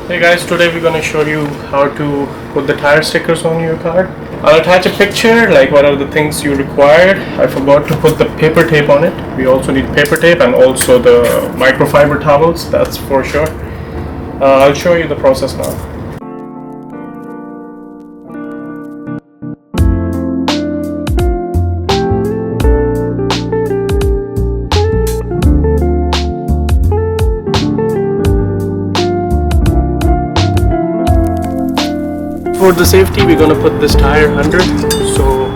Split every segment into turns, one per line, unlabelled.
Hey guys, today we're gonna show you how to put the tire stickers on your car. I'll attach a picture, like what are the things you required. I forgot to put the paper tape on it. We also need paper tape and also the microfiber towels, that's for sure. I'll show you the process now. For the safety, we're gonna put this tire under, so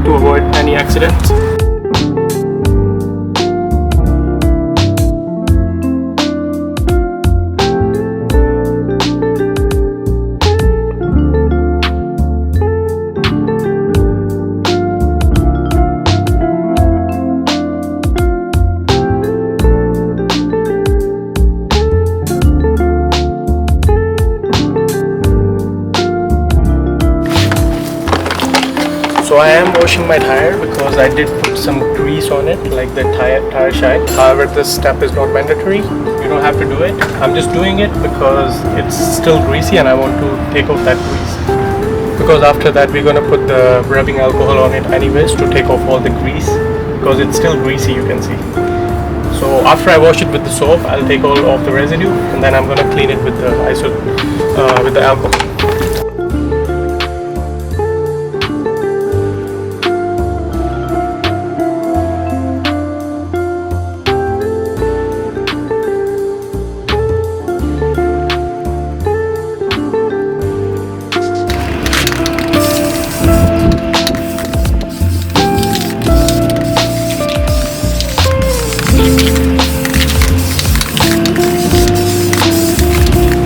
to avoid any accidents. So I am washing my tire because I did put some grease on it, like the tire shine. However, this step is not mandatory. You don't have to do it. I'm just doing it because it's still greasy and I want to take off that grease. Because after that we're gonna put the rubbing alcohol on it anyways to take off all the grease, because it's still greasy, you can see. So after I wash it with the soap, I'll take all of the residue and then I'm gonna clean it with the with the alcohol.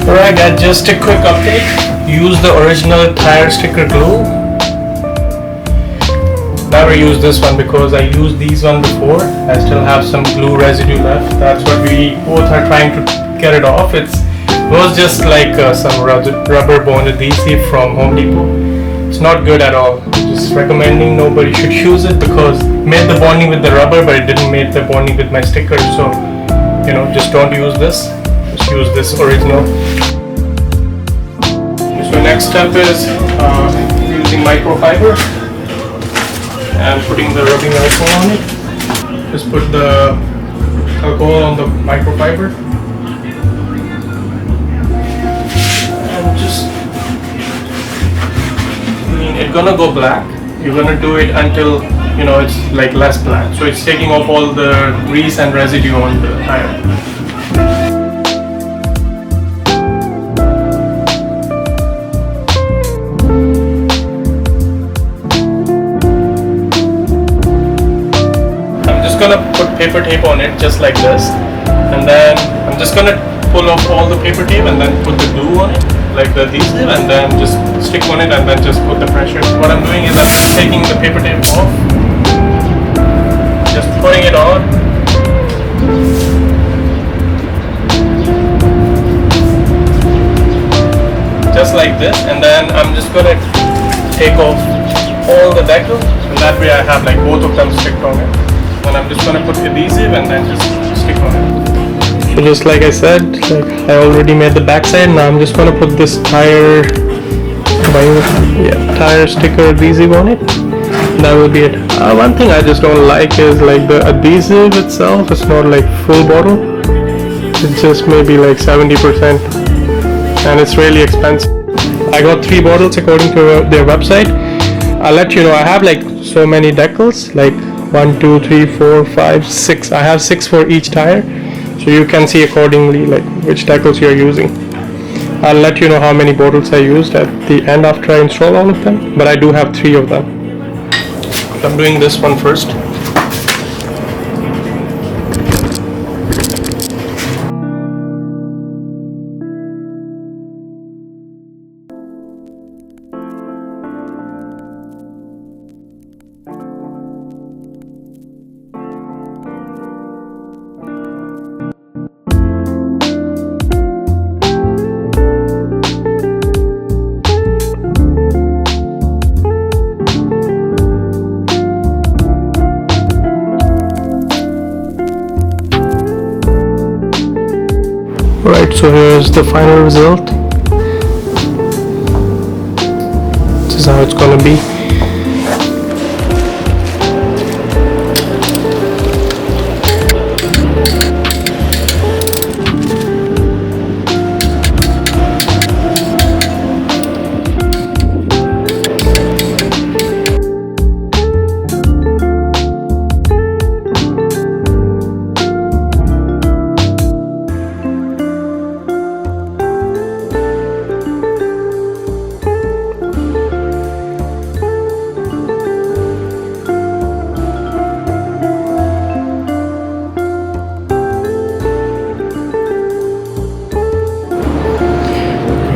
Alright guys, just a quick update. Use the original tire sticker glue. Never use this one because I used these one before. I still have some glue residue left. That's what we both are trying to get it off. It was just like some rubber bond adhesive from Home Depot. It's not good at all. Just recommending nobody should use it because it made the bonding with the rubber, but it didn't make the bonding with my sticker. So just don't use this. Just use this original. So next step is using microfiber and putting the rubbing alcohol on it. Just put the alcohol on the microfiber and just it's gonna go black. You're gonna do it until it's like less black. So it's taking off all the grease and residue on the tire. Gonna put paper tape on it just like this, and then I'm just gonna pull off all the paper tape and then put the glue on it like the adhesive, and then just stick on it and then just put the pressure. What I'm doing is I'm just taking the paper tape off, just putting it on, just like this, and then I'm just gonna take off all the decals, and that way I have like both of them sticked on it. And I'm just gonna put adhesive and then just stick on it. So just like I said, I already made the backside. Now I'm just gonna put this tire sticker adhesive on it. That will be it. One thing I just don't like is like the adhesive itself. It's not like full bottle. It's just maybe like 70%, and it's really expensive. I got 3 bottles according to their website. I'll let you know. I have like so many decals, like 1, 2, 3, 4, 5, 6. I have 6 for each tire, so you can see accordingly like which decals you're using. I'll let you know how many bottles I used at the end after I install all of them, but I do have 3 of them. I'm doing this one first. Right, so here's the final result. This is how it's gonna be.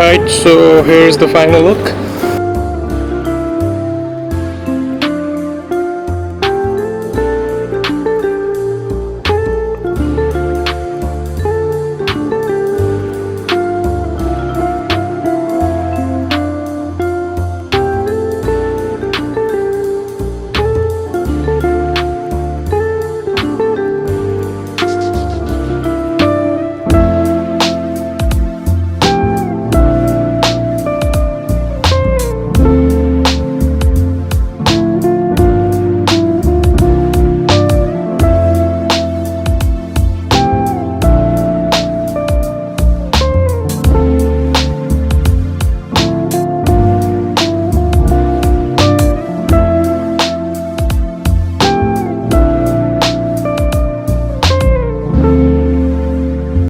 Right, so here's the final look.